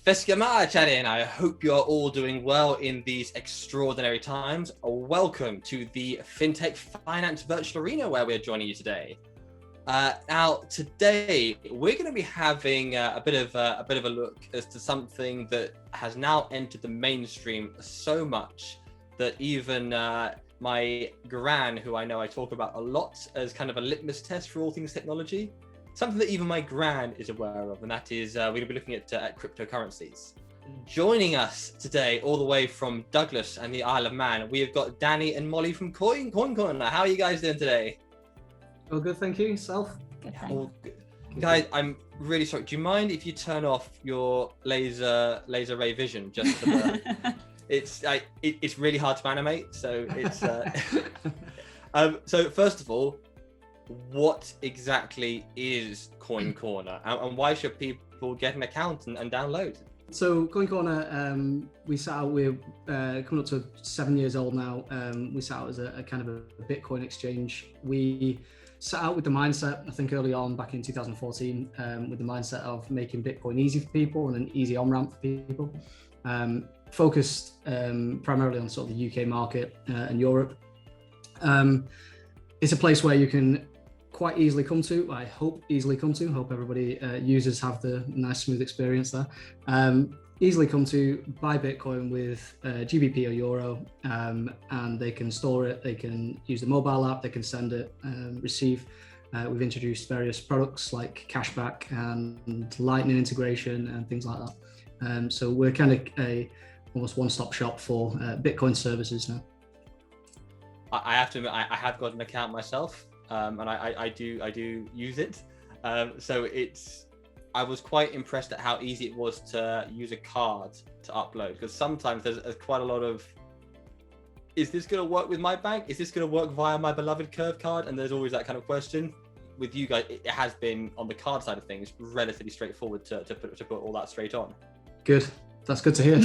Feskamara Charin, I hope you're all doing well in these extraordinary times. Welcome to the FinTech Finance Virtual Arena where we're joining you today. Now, today we're going to be having a bit of a look as to something that has now entered the mainstream so much that even my gran, who I know I talk about a lot as kind of a litmus test for all things technology, something that even my gran is aware of, and that is we're going to be looking at cryptocurrencies. Joining us today, all the way from Douglas and the Isle of Man, we have got Danny and Molly from CoinCorner. How are you guys doing today? All good, thank you. Yourself? Good, All good. Guys, I'm really sorry. Do you mind if you turn off your laser ray vision just for the... It's really hard to animate, so it's so first of all, what exactly is CoinCorner, and why should people get an account and download? So CoinCorner, we set out, we're coming up to 7 years old now. We set out as a kind of a Bitcoin exchange. We set out with the mindset, I think early on back in 2014, with the mindset of making Bitcoin easy for people and an easy on-ramp for people. Focused primarily on sort of the UK market and Europe. It's a place where you can quite easily come to, I hope everybody users have the nice smooth experience there. Easily come to buy Bitcoin with GBP or Euro, and they can store it, they can use the mobile app, they can send it, receive. We've introduced various products like cashback and lightning integration and things like that. So we're kind of a almost one-stop shop for Bitcoin services now. I have to admit, I have got an account myself. And I do use it. So I was quite impressed at how easy it was to use a card to upload, because sometimes there's quite a lot of, is this going to work with my bank? Is this going to work via my beloved Curve card? And there's always that kind of question. With you guys, it has been, on the card side of things, relatively straightforward to put all that straight on. Good. That's good to hear.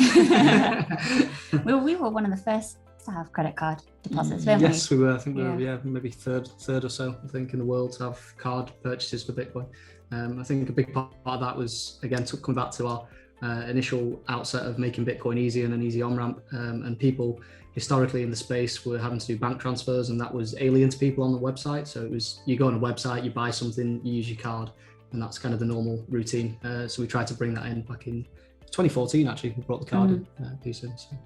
Well, we were one of the first to have credit card deposits, weren't we? Yes, we were. I think we were, maybe third or so, I think, in the world to have card purchases for Bitcoin. I think a big part of that was, again, coming back to our initial outset of making Bitcoin easy and an easy on-ramp. And people historically in the space were having to do bank transfers, and that was alien to people on the website. So it was, you go on a website, you buy something, you use your card, and that's kind of the normal routine. So we tried to bring that in back in 2014, actually. We brought the card piece in. So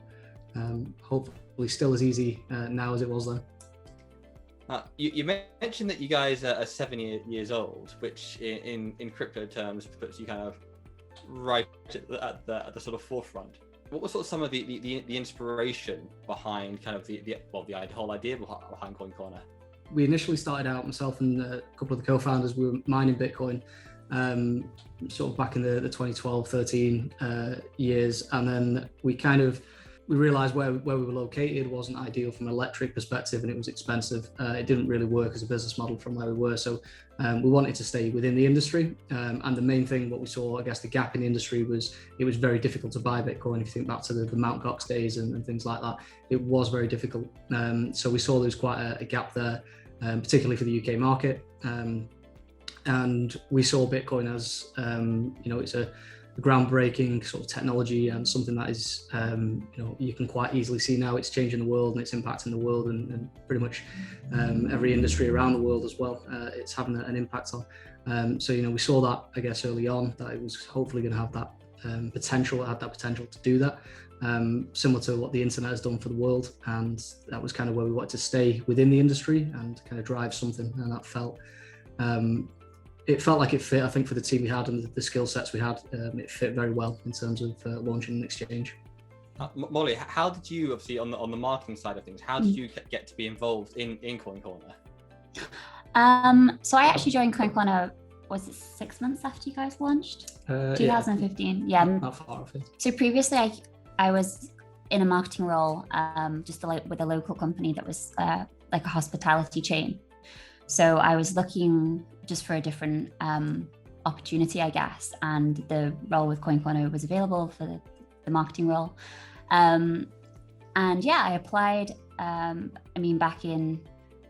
hopefully still as easy now as it was then. You mentioned that you guys are 7 years old, which in crypto terms puts you kind of right at the sort of forefront. What was sort of some of the inspiration behind kind of the whole idea behind CoinCorner? We initially started out, myself and a couple of the co-founders, we were mining Bitcoin sort of back in the 2012-13 years, and then we realized where we were located wasn't ideal from an electric perspective, and it was expensive. It didn't really work as a business model from where we were. So we wanted to stay within the industry. And the main thing, what we saw, I guess the gap in the industry was, it was very difficult to buy Bitcoin. If you think back to the Mt. Gox days and things like that, it was very difficult. So we saw there was quite a gap there, particularly for the UK market. And we saw Bitcoin as, it's a groundbreaking sort of technology and something that is, you can quite easily see now it's changing the world and it's impacting the world and pretty much every industry around the world as well. It's having an impact on. So, we saw that, I guess, early on, that it was hopefully going to have that potential, to do that, similar to what the internet has done for the world. And that was kind of where we wanted to stay within the industry and kind of drive something. And that felt, it felt like it fit, I think, for the team we had and the skill sets we had. It fit very well in terms of launching an exchange. Molly, how did you, obviously on the marketing side of things, how did you get to be involved in CoinCorner? So I actually joined CoinCorner, was it 6 months after you guys launched? 2015, yeah. Not far off it. So previously I was in a marketing role, just with a local company that was like a hospitality chain. So I was looking just for a different opportunity, I guess, and the role with CoinCorner was available for the marketing role. And yeah, I applied. Back in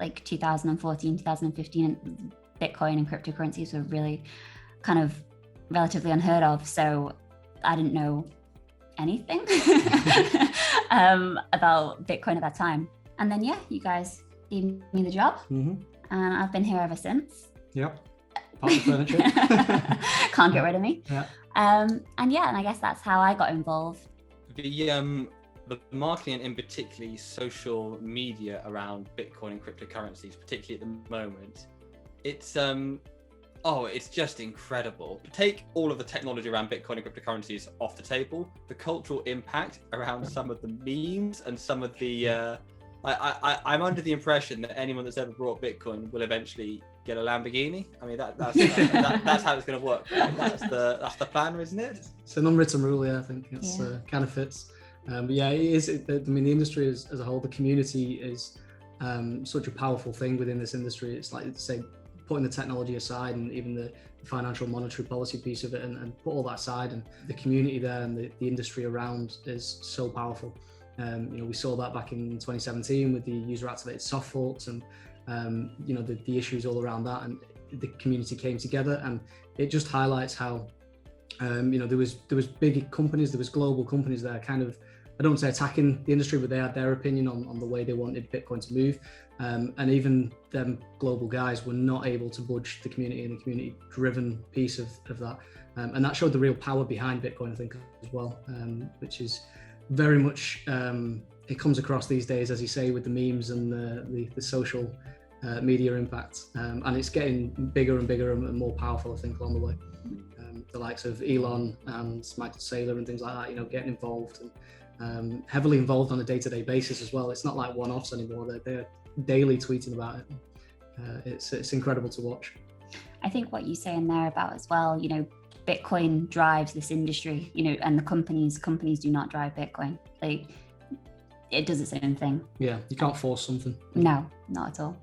like 2014, 2015, Bitcoin and cryptocurrencies were really kind of relatively unheard of. So I didn't know anything about Bitcoin at that time. And then, yeah, you guys gave me the job, and I've been here ever since. Yep. Part of the furniture. Can't get rid of me. Yeah. And I guess that's how I got involved. The marketing and in particularly social media around Bitcoin and cryptocurrencies, particularly at the moment, it's just incredible. Take all of the technology around Bitcoin and cryptocurrencies off the table. The cultural impact around some of the memes and some of the I'm under the impression that anyone that's ever brought Bitcoin will eventually get a Lamborghini. I mean, that's how it's going to work. That's the plan, isn't it? It's an unwritten rule, yeah. I think it's kind of fits. But yeah, it is. I mean, the industry as a whole, the community is such a powerful thing within this industry. It's like, say, putting the technology aside and even the financial monetary policy piece of it, and put all that aside, and the community there and the industry around is so powerful. We saw that back in 2017 with the user activated soft forks and the issues all around that, and the community came together, and it just highlights how there was big companies, there was global companies that are kind of, I don't want to say attacking the industry, but they had their opinion on the way they wanted Bitcoin to move. And even them global guys were not able to budge the community and the community driven piece of that. And that showed the real power behind Bitcoin, I think, as well, which is very much, it comes across these days, as you say, with the memes and the social media impact. And it's getting bigger and bigger and more powerful, I think, along the way. The likes of Elon and Michael Saylor and things like that, getting involved and heavily involved on a day-to-day basis as well. It's not like one-offs anymore. They're daily tweeting about it. It's incredible to watch. I think what you say in there about as well, Bitcoin drives this industry, and the companies do not drive Bitcoin. Like, it does its own thing. Yeah, you can't force something. No, not at all.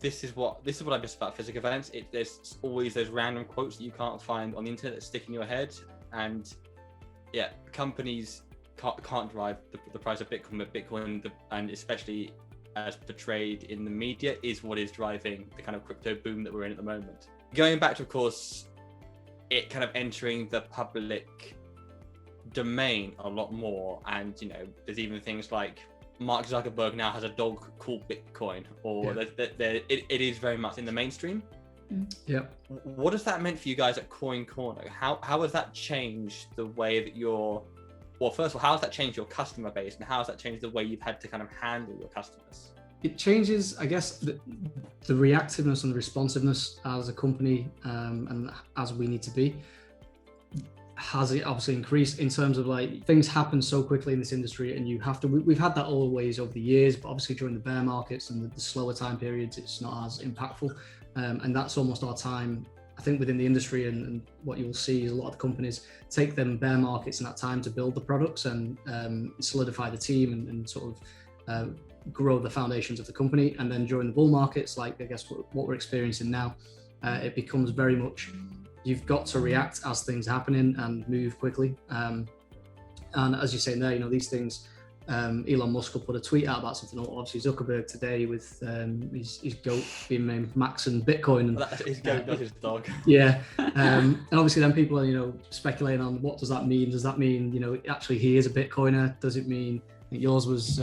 This is what I miss about physical events. There's always those random quotes that you can't find on the internet that stick in your head, and yeah, companies can't drive the price of Bitcoin, but Bitcoin, and especially as portrayed in the media, is what is driving the kind of crypto boom that we're in at the moment. Going back to, of course, it kind of entering the public domain a lot more, and there's even things like Mark Zuckerberg now has a dog called Bitcoin, or it is very much in the mainstream. Yeah. What has that meant for you guys at CoinCorner? How has that changed the way that first of all, how has that changed your customer base, and how has that changed the way you've had to kind of handle your customers? It changes, I guess, the reactiveness and the responsiveness as a company, and as we need to be, has it obviously increased in terms of, like, things happen so quickly in this industry, and you have to, we've had that always over the years, but obviously during the bear markets and the slower time periods, it's not as impactful. And that's almost our time, I think, within the industry, and what you'll see is a lot of the companies take them bear markets and that time to build the products and solidify the team and sort of grow the foundations of the company. And then during the bull markets, like I guess what we're experiencing now, it becomes very much, you've got to react as things are happening and move quickly. And as you're saying there, these things, Elon Musk will put a tweet out about something, or obviously Zuckerberg today with his goat being named Max and Bitcoin. And, his goat, not his dog. Yeah. And obviously then people are, speculating on what does that mean? Does that mean, actually he is a Bitcoiner? Does it mean, I think yours was,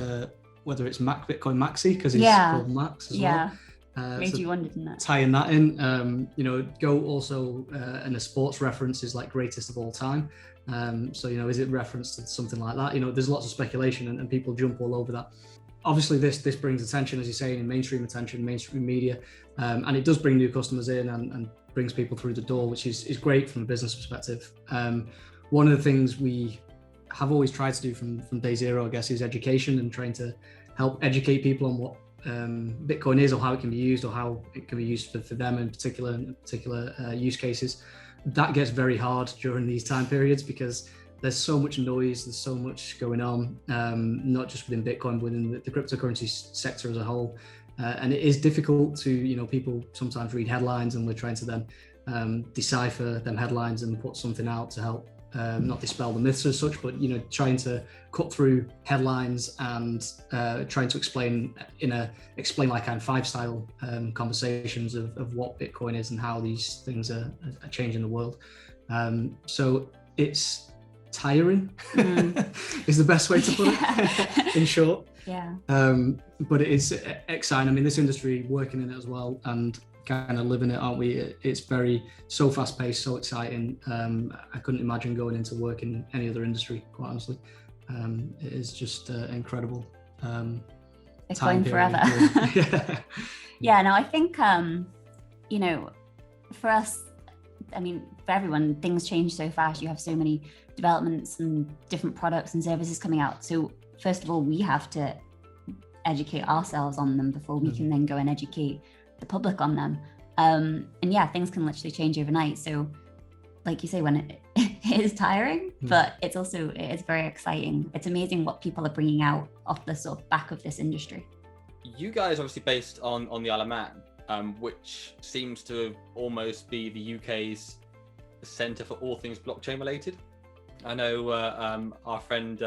whether it's Bitcoin Maxi, because he's called Max as well. Made you wonder, didn't it? Tying that in, GOAT also in a sports reference is like greatest of all time. So, is it referenced to something like that? There's lots of speculation and people jump all over that. Obviously, this brings attention, as you say, in mainstream media, and it does bring new customers in and brings people through the door, which is great from a business perspective. One of the things we have always tried to do from day zero, I guess, is education, and trying to help educate people on what Bitcoin is, or how it can be used, or how it can be used for them in particular use cases. That gets very hard during these time periods because there's so much noise, there's so much going on, not just within Bitcoin, but within the cryptocurrency sector as a whole. And it is difficult to, people sometimes read headlines, and we're trying to then decipher them headlines and put something out to help not dispel the myths as such, but trying to cut through headlines and trying to explain like kind of five style conversations of what Bitcoin is and how these things are changing the world. So It's tiring is the best way to put it in short. Yeah. But it is exciting. I mean, this industry, working in it as well and kind of living it, aren't we? It's so fast paced, so exciting. I couldn't imagine going into work in any other industry, quite honestly. It is just incredible. It's going forever. Yeah, no, I think, you know, for us, I mean, for everyone, things change so fast. You have so many developments and different products and services coming out. So first of all, we have to educate ourselves on them before we can then go and educate the public on them. And yeah, things can literally change overnight. So like you say, when it is tiring, but it is very exciting. It's amazing what people are bringing out off the sort of back of this industry. You guys obviously based on the Isle of Man, which seems to almost be the UK's centre for all things blockchain related. I know our friend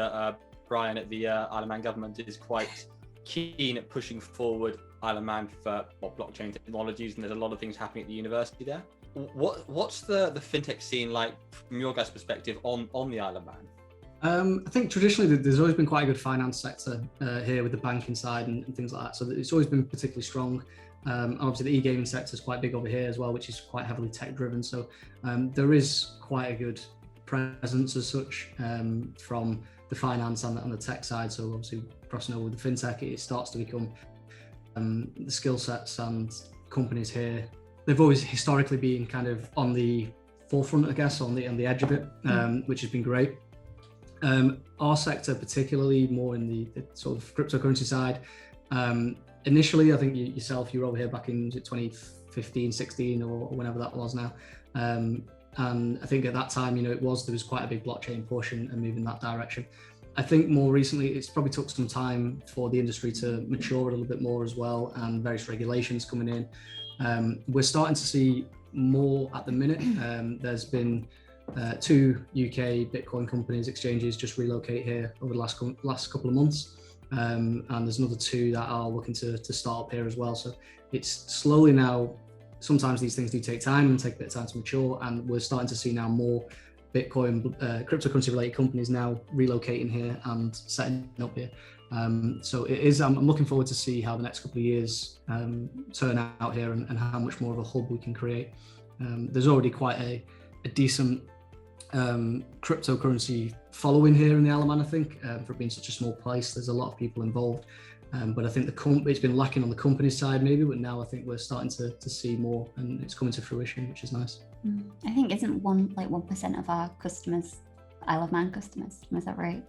Brian at the Isle of Man government is quite keen at pushing forward Isle of Man for blockchain technologies, and there's a lot of things happening at the university there. What's the fintech scene like from your guys' perspective on the Isle of Man? I think traditionally there's always been quite a good finance sector here with the banking side and things like that. So it's always been particularly strong. Obviously the e-gaming sector is quite big over here as well, which is quite heavily tech driven. So there is quite a good presence as such from the finance and the tech side. So obviously crossing over with the fintech, it starts to become the skill sets and companies here. They've always historically been kind of on the forefront, I guess, on the edge of it, which has been great. Our sector, particularly more in the sort of cryptocurrency side. Initially, I think you were over here back in 2015, 16, or whenever that was now. And I think at that time, you know, there was quite a big blockchain push and move in that direction. I think more recently, it's probably took some time for the industry to mature a little bit more as well, and various regulations coming in. We're starting to see more at the minute. There's been 2 UK Bitcoin companies, exchanges, just relocate here over the last couple of months. And there's another 2 that are looking to start up here as well. So it's slowly now, sometimes these things do take time and take a bit of time to mature, and we're starting to see now more Bitcoin, cryptocurrency related companies now relocating here and setting up here. So it is, I'm looking forward to see how the next couple of years turn out here and how much more of a hub we can create. There's already quite a decent cryptocurrency following here in the Isle of Man, I think, for it being such a small place. There's a lot of people involved, but I think it's been lacking on the company side maybe, but now I think we're starting to see more and it's coming to fruition, which is nice. I think isn't 1% of our customers Isle of Man customers? Is that right?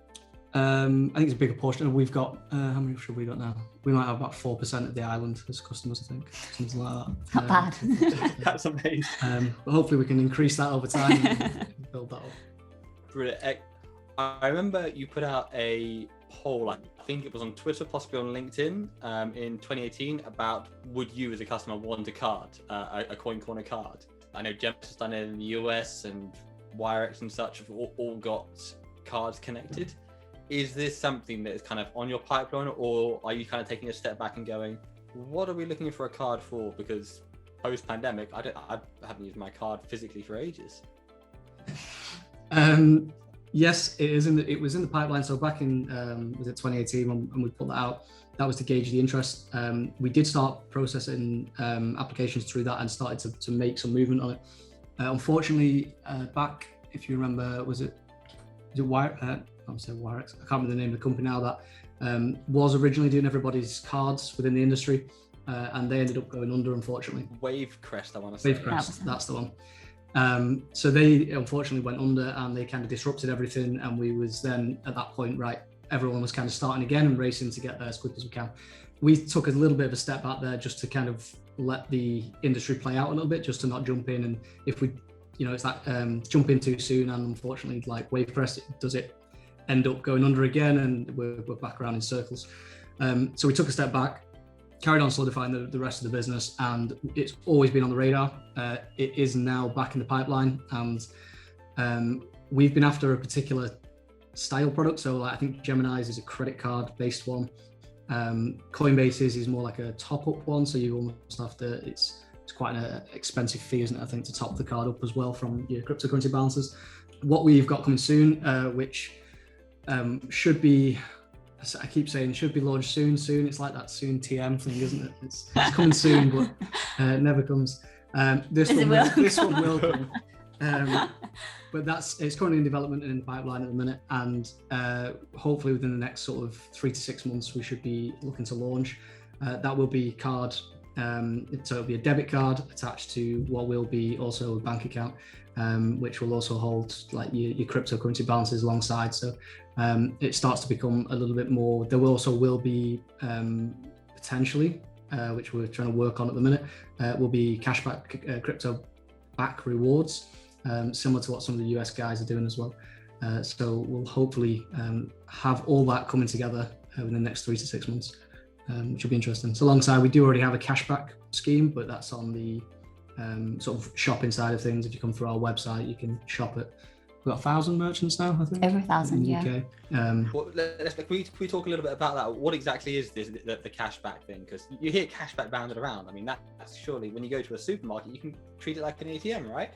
I think it's a bigger portion. We've got how many have we got now? We might have about 4% of the island as customers, I think, something like that. Not bad. That's amazing. But hopefully we can increase that over time and build that up. Brilliant. I remember you put out a poll, I think it was on Twitter, possibly on LinkedIn, in 2018 about would you as a customer want a card, a CoinCorner card. I know Gems has done it in the US and Wirex and such have all got cards connected. Is this something that is kind of on your pipeline, or are you kind of taking a step back and going, what are we looking for a card for? Because post-pandemic, I haven't used my card physically for ages. Yes, it was in the pipeline. So back in was it 2018 when we put that out, that was to gauge the interest. We did start processing applications through that and started to make some movement on it. Unfortunately, back, if you remember, was it Wirex? I can't remember the name of the company now that was originally doing everybody's cards within the industry, and they ended up going under, unfortunately. Wavecrest, I want to say. Wavecrest, that's the one. So they unfortunately went under and they kind of disrupted everything, and we was then at that point, right, everyone was kind of starting again and racing to get there as quick as we can. We took a little bit of a step back there just to kind of let the industry play out a little bit, just to not jump in, and if we, you know, it's that jump in too soon, and unfortunately like Wavecrest, does it end up going under again, and we're back around in circles. So we took a step back, carried on solidifying the rest of the business, and it's always been on the radar. It is now back in the pipeline, and we've been after a particular style product. So like, I think Gemini's is a credit card based one. Coinbase's is more like a top up one. So you almost have to, it's quite an expensive fee, isn't it? I think to top the card up as well from your cryptocurrency balances. what we've got coming soon, which should be, I keep saying should be launched soon. It's like that soon TM thing, isn't it? It's coming soon, but it never comes. This one will come. But it's currently in development and in the pipeline at the minute, and hopefully within the next sort of 3 to 6 months we should be looking to launch. That will be card, so it'll be a debit card attached to what will be also a bank account, which will also hold like your cryptocurrency balances alongside. So it starts to become a little bit more. There will be potentially, which we're trying to work on at the minute, will be cashback crypto back rewards. Similar to what some of the US guys are doing as well. So we'll hopefully have all that coming together within the next 3 to 6 months, which will be interesting. So alongside, we do already have a cashback scheme, but that's on the sort of shopping side of things. If you come through our website, you can shop at, we've got 1,000 merchants now, I think. Over 1,000, yeah. UK. Well, can we talk a little bit about that? What exactly is this, the cashback thing? Because you hear cashback bounded around. I mean, that's surely when you go to a supermarket, you can treat it like an ATM, right?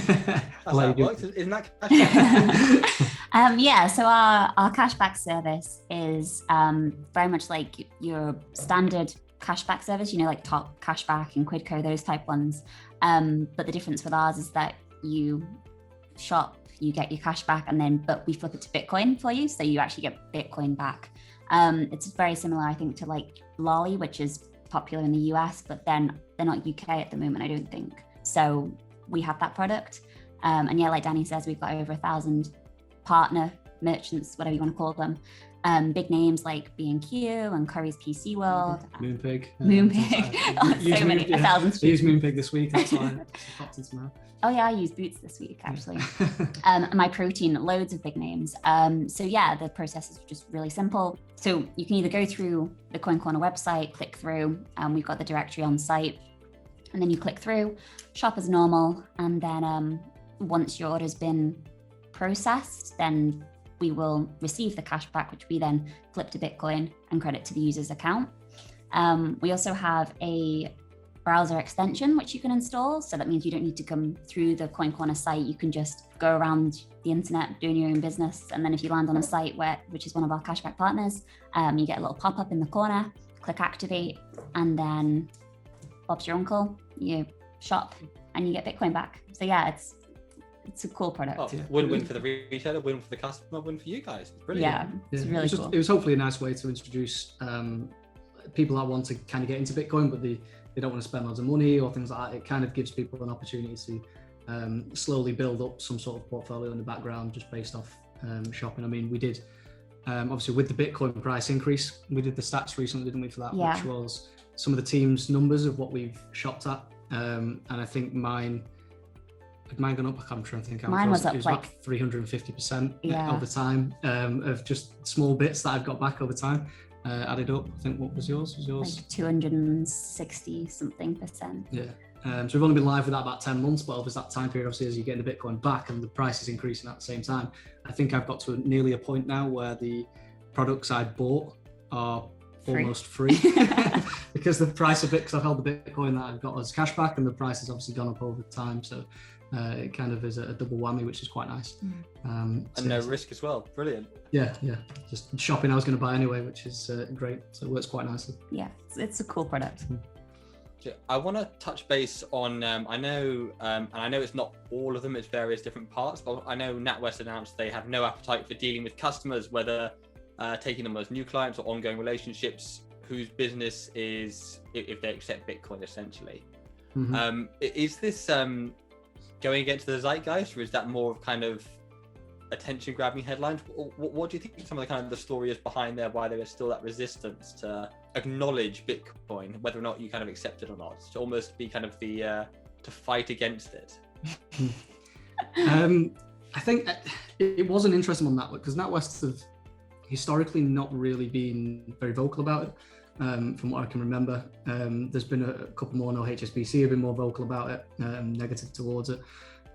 That's how it works. Isn't that cashback? Yeah, so our cashback service is very much like your standard cashback service, like Top Cashback and Quidco, those type ones. But the difference with ours is that you shop, you get your cash back, but we flip it to Bitcoin for you, so you actually get Bitcoin back. It's very similar, I think, to like Lolly, which is popular in the US, but then they're not UK at the moment, I don't think. So we have that product. And yeah, like Danny says, we've got over 1,000 partner merchants, whatever you want to call them. Big names like B&Q and Curry's PC World. Moonpig. So many, 1,000. I used Moonpig this week, that's why it popped into my mouth. Oh yeah, I used Boots this week actually. My protein, loads of big names. So yeah, the process is just really simple. So you can either go through the CoinCorner website, click through, and we've got the directory on site, and then you click through, shop as normal, and then once your order's been processed, then we will receive the cash back, which we then flip to Bitcoin and credit to the user's account. We also have a browser extension which you can install, so that means you don't need to come through the CoinCorner site. You can just go around the internet doing your own business, and then if you land on a site which is one of our cashback partners, you get a little pop-up in the corner, click activate, and then Bob's your uncle, you shop and you get Bitcoin back. So yeah, it's a cool product. Oh, win-win for the retailer, win for the customer, win for you guys. Brilliant. Yeah, it's really cool. It was hopefully a nice way to introduce people that want to kind of get into Bitcoin, but they don't want to spend loads of money or things like that. It kind of gives people an opportunity to slowly build up some sort of portfolio in the background just based off shopping. I mean, we did, obviously with the Bitcoin price increase, we did the stats recently, didn't we, for that, which was some of the team's numbers of what we've shopped at. And I think mine gone up. I'm trying to think. Mine was up like like 350% over time of just small bits that I've got back over time. Added up, I think. What was yours? Like 260 something percent. Yeah. So we've only been live with that about 10 months, but over that time period, obviously, as you get the Bitcoin back and the price is increasing at the same time, I think I've got to nearly a point now where the products I bought are almost free because the price of it, because I've held the Bitcoin that I've got as cash back, and the price has obviously gone up over time. So it kind of is a double whammy, which is quite nice. And no risk as well. Brilliant. Yeah. Just shopping I was going to buy anyway, which is great. So it works quite nicely. Yeah, it's a cool product. I want to touch base on, I know it's not all of them, it's various different parts, but I know NatWest announced they have no appetite for dealing with customers, whether taking them as new clients or ongoing relationships whose business is if they accept Bitcoin, essentially. Is this going against the zeitgeist, or is that more of kind of attention grabbing headlines? What do you think some of the kind of the story is behind there, why there is still that resistance to acknowledge Bitcoin, whether or not you kind of accept it or not, to almost be kind of the to fight against it? I think it was an interesting one, that because NatWest have historically not really been very vocal about it. From what I can remember, there's been a couple more. No, HSBC have been more vocal about it, negative towards it,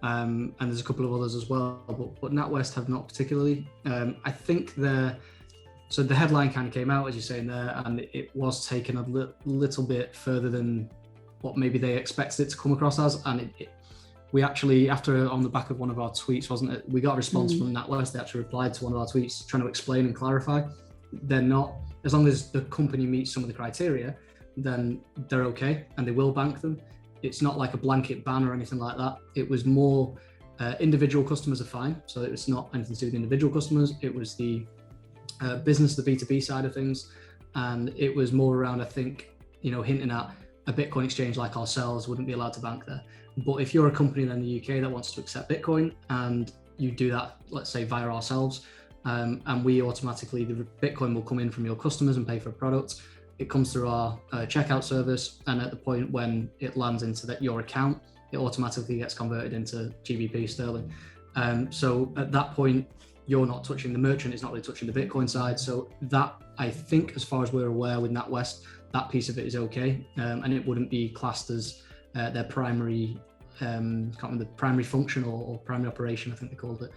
and there's a couple of others as well. But NatWest have not particularly. I think so the headline kind of came out, as you're saying there, and it was taken a little bit further than what maybe they expected it to come across as, and we actually, after on the back of one of our tweets, wasn't it? We got a response from NatWest. They actually replied to one of our tweets trying to explain and clarify. They're not, as long as the company meets some of the criteria, then they're okay and they will bank them. It's not like a blanket ban or anything like that. It was more individual customers are fine. So it was not anything to do with individual customers. It was the business, the B2B side of things. And it was more around, I think, hinting at a Bitcoin exchange like ourselves wouldn't be allowed to bank there. But if you're a company in the UK that wants to accept Bitcoin and you do that, let's say via ourselves, and we automatically, the Bitcoin will come in from your customers and pay for a product. It comes through our checkout service, and at the point when it lands into your account, it automatically gets converted into GBP sterling. So at that point, you're not touching, the merchant is not really touching the Bitcoin side. So that, I think, as far as we're aware with NatWest, that piece of it is okay, and it wouldn't be classed as their primary, can't remember the primary function or primary operation, I think they called it.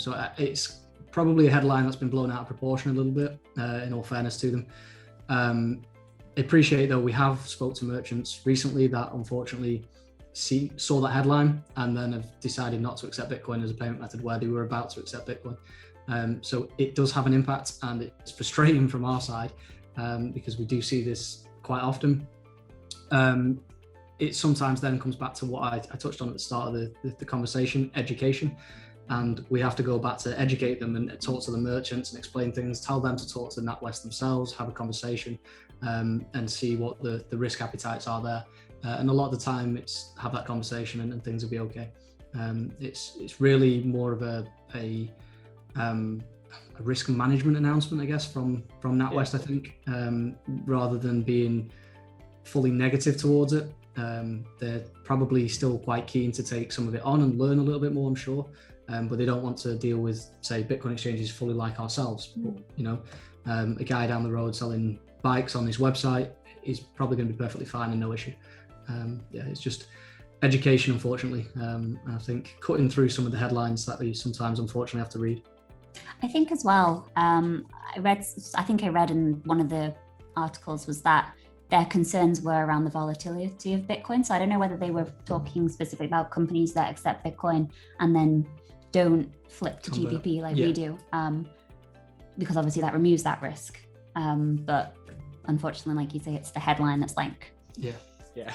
So it's probably a headline that's been blown out of proportion a little bit, in all fairness to them. Appreciate though, we have spoke to merchants recently that unfortunately saw that headline and then have decided not to accept Bitcoin as a payment method where they were about to accept Bitcoin. So it does have an impact, and it's frustrating from our side, because we do see this quite often. It sometimes then comes back to what I touched on at the start of the conversation, education. And we have to go back to educate them and talk to the merchants and explain things, tell them to talk to NatWest themselves, have a conversation, and see what the risk appetites are there. And a lot of the time it's have that conversation and things will be okay. It's really more of a risk management announcement, I guess, from NatWest, I think, rather than being fully negative towards it. They're probably still quite keen to take some of it on and learn a little bit more, I'm sure. But they don't want to deal with, say, Bitcoin exchanges fully like ourselves. A guy down the road selling bikes on his website is probably going to be perfectly fine and no issue. It's just education, unfortunately. I think cutting through some of the headlines that we sometimes unfortunately have to read. I think as well, I think I read in one of the articles was that their concerns were around the volatility of Bitcoin. So I don't know whether they were talking specifically about companies that accept Bitcoin and then don't flip to GBP like we do, because obviously that removes that risk. But unfortunately, like you say, it's the headline that's like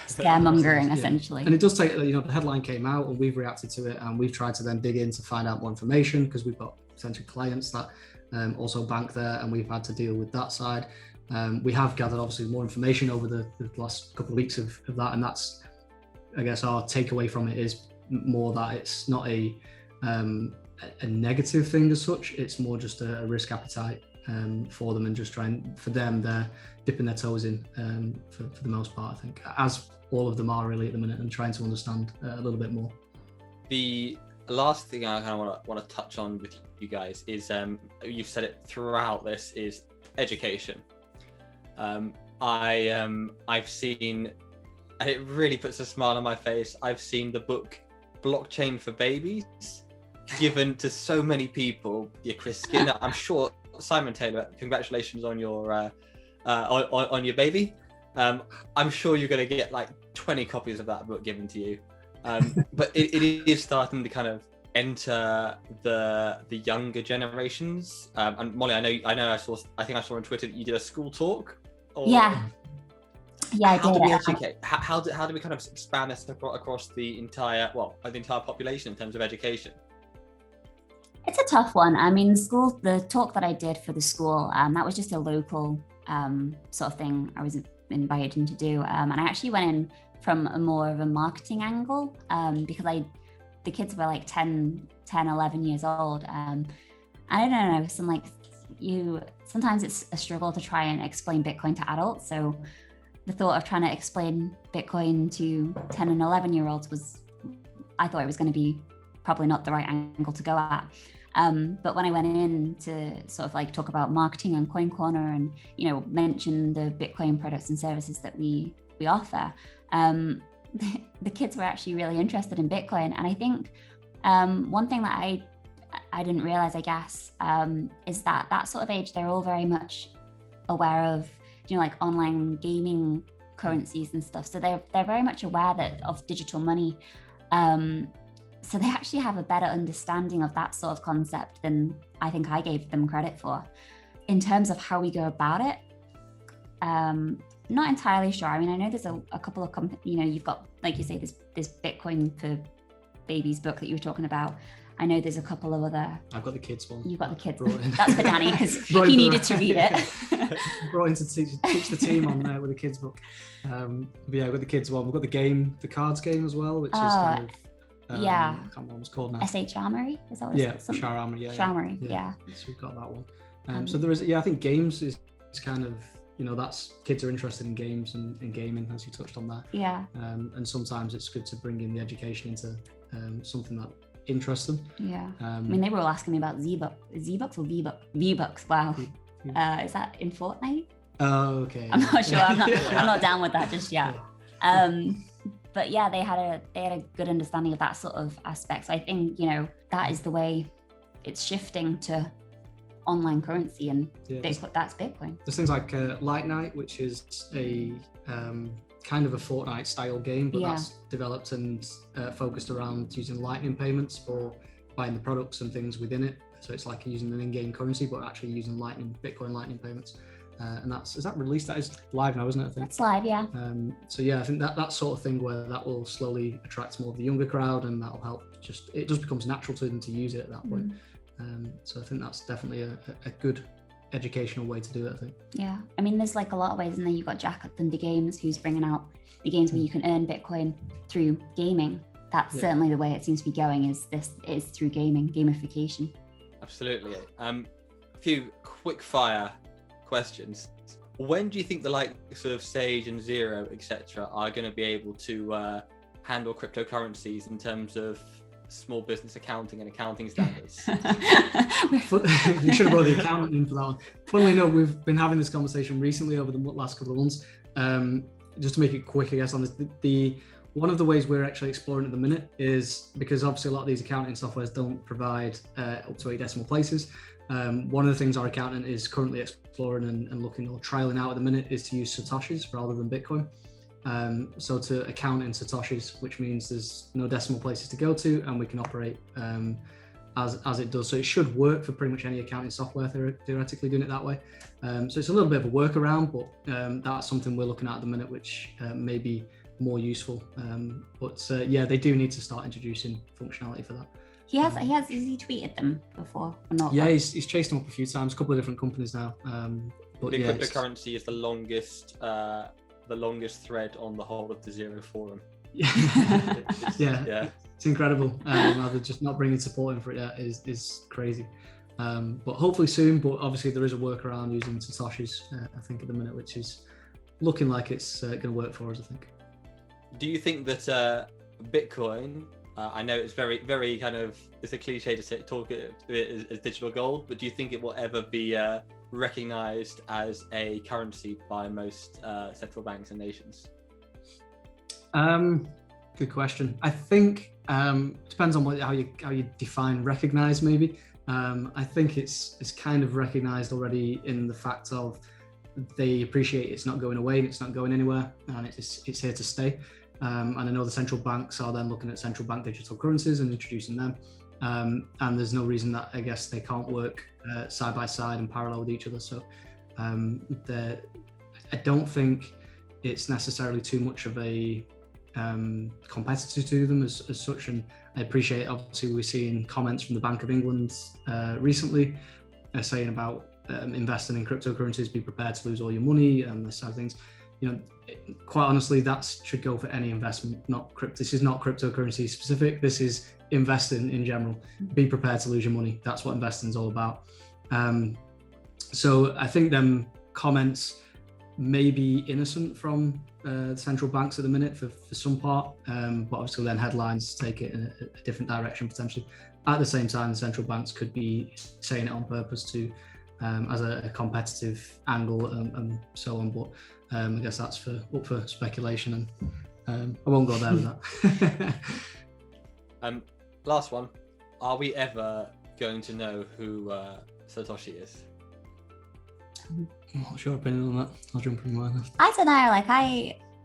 scaremongering essentially. And it does take, the headline came out and we've reacted to it, and we've tried to then dig in to find out more information because we've got potential clients that also bank there, and we've had to deal with that side. We have gathered obviously more information over the last couple of weeks of that, and that's, I guess, our takeaway from it is more that it's not a negative thing as such. It's more just a risk appetite for them, and just for them, they're dipping their toes in for the most part, I think, as all of them are really at the minute, and trying to understand a little bit more. The last thing I kind of want to touch on with you guys is, you've said it throughout this, is education. I've seen, and it really puts a smile on my face, I've seen the book Blockchain for Babies given to so many people. Chris Skinner, I'm sure, Simon Taylor, congratulations on your on your baby. I'm sure you're going to get like 20 copies of that book given to you. But it is starting to kind of enter the younger generations. And Molly, I think I saw on Twitter that you did a school talk. Yeah, I did. How do we kind of expand this across the entire population in terms of education? It's a tough one. I mean, the talk that I did for the school, that was just a local sort of thing I was invited to do. And I actually went in from a more of a marketing angle, because the kids were like 10, 11 years old. I don't know, sometimes it's a struggle to try and explain Bitcoin to adults. So the thought of trying to explain Bitcoin to 10 and 11-year-olds I thought it was going to be probably not the right angle to go at. But when I went in to sort of like talk about marketing and CoinCorner and, mention the Bitcoin products and services that we offer, the kids were actually really interested in Bitcoin. And I think one thing that I didn't realize, I guess, is that sort of age, they're all very much aware of, like online gaming currencies and stuff. So they're very much aware of digital money. So they actually have a better understanding of that sort of concept than I think I gave them credit for. In terms of how we go about it, not entirely sure. I mean, I know there's a couple of companies, you've got, like you say, this Bitcoin for Babies book that you were talking about. I know there's a couple of other. I've got the kids one. You've got the kids. That's for Danny because he needed to read it. Brought in to teach the team on there with the kids book. But yeah, I've got the kids one. We've got the cards game as well, which is kind of yeah. I can't remember what it's called now. SH Armory, is that what it's called? Shar Armory, yeah. Armory, yeah. So we've got that one. So there is, I think games is kind of, that's kids are interested in games and gaming, as you touched on that. Yeah. And sometimes it's good to bring in the education into something that interests them. Yeah. I mean, they were all asking me about Z-Bucks or V-Bucks. Wow. Is that in Fortnite? Oh, okay. I'm not sure. I'm not down with that just yet. But yeah, they had a good understanding of that sort of aspect. So I think, that is the way it's shifting to online currency, and Bitcoin, that's Bitcoin. There's things like Light Night, which is a kind of a Fortnite style game, but that's developed and focused around using lightning payments for buying the products and things within it. So it's like using an in-game currency, but actually using Bitcoin lightning payments. And is that released? That is live now, isn't it? I think it's live, yeah. So yeah, I think that sort of thing where that will slowly attract more of the younger crowd, and that'll help. It just becomes natural to them to use it at that point. So I think that's definitely a good educational way to do it, I think. Yeah, I mean, there's like a lot of ways, and then you've got Jack at Thunder Games, who's bringing out the games where you can earn Bitcoin through gaming. That's certainly the way it seems to be going. Is through gamification. Absolutely. A few quick fire questions. When do you think the likes of Sage and Zero, etc., are going to be able to handle cryptocurrencies in terms of small business accounting and accounting standards? You should have brought the accountant in for that one. Funnily enough, we've been having this conversation recently over the last couple of months. Just to make it quick, I guess, on this, one of the ways we're actually exploring at the minute is because obviously a lot of these accounting softwares don't provide up to 8 decimal places. One of the things our accountant is currently exploring and looking or trialing out at the minute is to use Satoshis rather than Bitcoin. So to account in Satoshis, which means there's no decimal places to go to, and we can operate as it does. So it should work for pretty much any accounting software theoretically doing it that way. So it's a little bit of a workaround, but that's something we're looking at the minute, which may be more useful. But they do need to start introducing functionality for that. Has he tweeted them before or not? Yeah, he's chased them up a few times, a couple of different companies now. But the cryptocurrency is the longest thread on the whole of the Zero forum. It's incredible. They're just not bringing support in for it yet is crazy. But hopefully soon. But obviously there is a workaround using Satoshis, I think, at the minute, which is looking like it's going to work for us, I think. Do you think that Bitcoin, I know it's very, very kind of, it's a cliche to talk it as digital gold, but do you think it will ever be recognized as a currency by most central banks and nations? Good question. I think depends on how you define recognize, maybe. I think it's kind of recognized already in the fact of they appreciate it's not going away and it's not going anywhere, and it's here to stay. And I know the central banks are then looking at central bank digital currencies and introducing them. And there's no reason that I guess they can't work side by side and parallel with each other. So I don't think it's necessarily too much of a competitor to them as such. And I appreciate, obviously, we're seeing comments from the Bank of England recently saying about investing in cryptocurrencies, be prepared to lose all your money and this sort of things. Quite honestly, that should go for any investment, not crypto. This is not cryptocurrency specific. This is investing in general. Be prepared to lose your money. That's what investing is all about. So I think them comments may be innocent from central banks at the minute for some part, but obviously then headlines take it in a different direction potentially. At the same time, the central banks could be saying it on purpose to as a competitive angle and so on. But I guess that's up for speculation, and I won't go there with that. Last one. Are we ever going to know who Satoshi is? What's your opinion on that? I'll jump in mine. I don't know. Like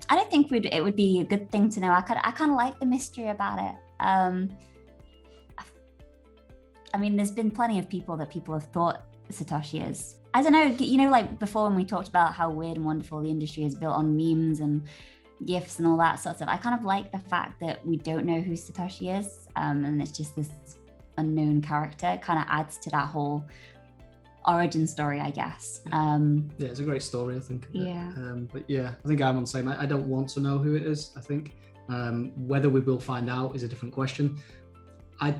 I don't think it would be a good thing to know. I kind of like the mystery about it. I mean, there's been plenty of people have thought Satoshi is. I don't know, like before when we talked about how weird and wonderful the industry is built on memes and GIFs and all that sort of stuff. I kind of like the fact that we don't know who Satoshi is, and it's just this unknown character. It kind of adds to that whole origin story, I guess. Yeah, it's a great story, I think. Yeah. But yeah, I think I'm on the same. I don't want to know who it is. I think whether we will find out is a different question. I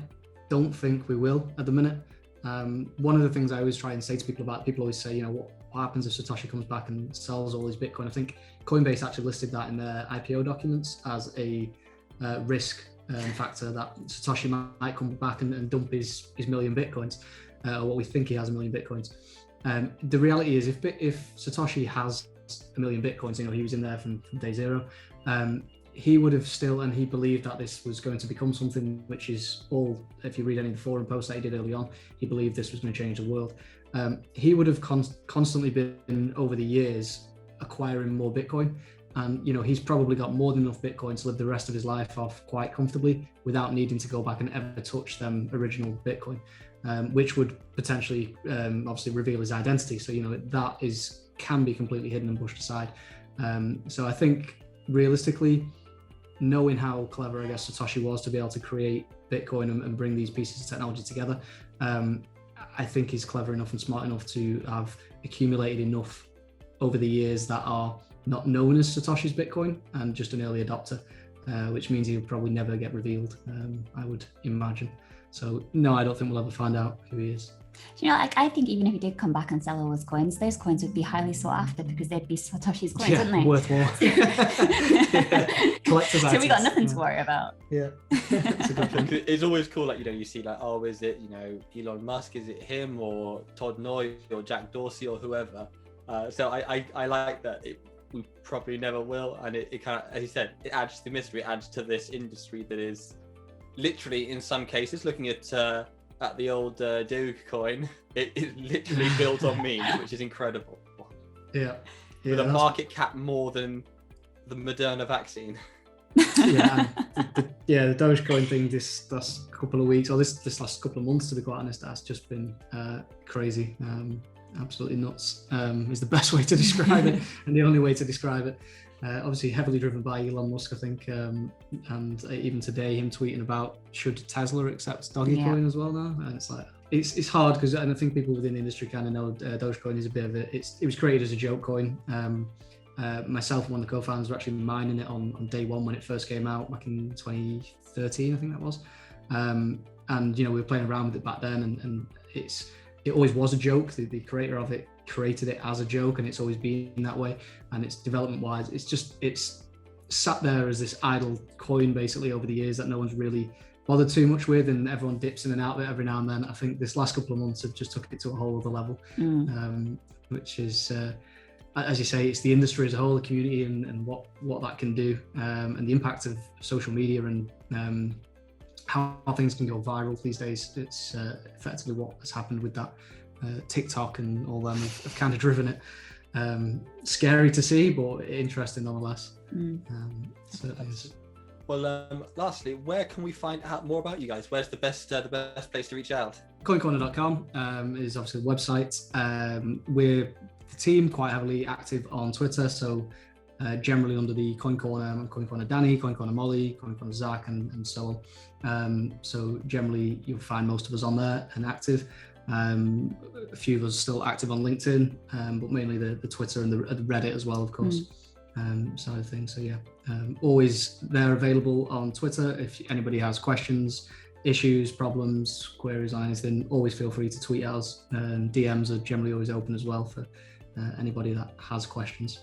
don't think we will at the minute. One of the things I always try and say to people always say, what happens if Satoshi comes back and sells all his Bitcoin? I think Coinbase actually listed that in their IPO documents as a risk factor, that Satoshi might come back and dump his million Bitcoins, or what we think he has, 1 million Bitcoins. The reality is if Satoshi has 1 million Bitcoins, he was in there from day zero, he would have still, and he believed that this was going to become something which is all, if you read any of the forum posts that he did early on, he believed this was going to change the world. He would have constantly been, over the years, acquiring more Bitcoin. And, he's probably got more than enough Bitcoin to live the rest of his life off quite comfortably without needing to go back and ever touch them original Bitcoin, which would potentially, obviously reveal his identity. So, that can be completely hidden and pushed aside. So I think realistically, knowing how clever, I guess, Satoshi was to be able to create Bitcoin and bring these pieces of technology together, I think he's clever enough and smart enough to have accumulated enough over the years that are not known as Satoshi's Bitcoin and just an early adopter, which means he'll probably never get revealed, I would imagine. So no, I don't think we'll ever find out who he is. I think even if he did come back and sell all his coins, those coins would be highly sought after because they'd be Satoshi's coins, wouldn't they? Worth more. Collector's items. So we got nothing to worry about. Yeah. It's a good thing. It's always cool, you see is it, Elon Musk, is it him or Todd Noy or Jack Dorsey or whoever? So I like that we probably never will, and it kind of, as you said, it adds to the mystery, it adds to this industry that is literally, in some cases, looking at the old Dogecoin, it is literally built on memes, which is incredible. Yeah. With a market cap more than the Moderna vaccine. The Dogecoin thing this last couple of weeks, or this last couple of months, to be quite honest, has just been crazy. Absolutely nuts is the best way to describe it, and the only way to describe it. Obviously heavily driven by Elon Musk, I think, and even today him tweeting about should Tesla accept Dogecoin as well now, and it's like it's hard because, and I think people within the industry kind of know Dogecoin is a bit of it was created as a joke coin. Myself and one of the co-founders were actually mining it on day one when it first came out back in 2013, I think that was, and we were playing around with it back then, and it always was a joke. The creator of it created it as a joke, and it's always been that way. And it's development wise, it's sat there as this idle coin basically over the years that no one's really bothered too much with, and everyone dips in and out of it every now and then. I think this last couple of months have just took it to a whole other level, which is, as you say, it's the industry as a whole, the community, and what that can do, and the impact of social media and how things can go viral these days. It's effectively what has happened with that. TikTok and all them have kind of driven it. Scary to see, but interesting nonetheless. Certainly is. Well, lastly, where can we find out more about you guys? Where's the best place to reach out? CoinCorner.com is obviously the website. We're the team quite heavily active on Twitter, so generally under the CoinCorner, CoinCorner Danny, CoinCorner Molly, CoinCorner Zach, and so on. So generally you'll find most of us on there and active. A few of us still active on LinkedIn, but mainly the Twitter and the Reddit as well, of course, side of things. So yeah, always there available on Twitter. If anybody has questions, issues, problems, queries on anything, always feel free to tweet at us. DMs are generally always open as well for anybody that has questions.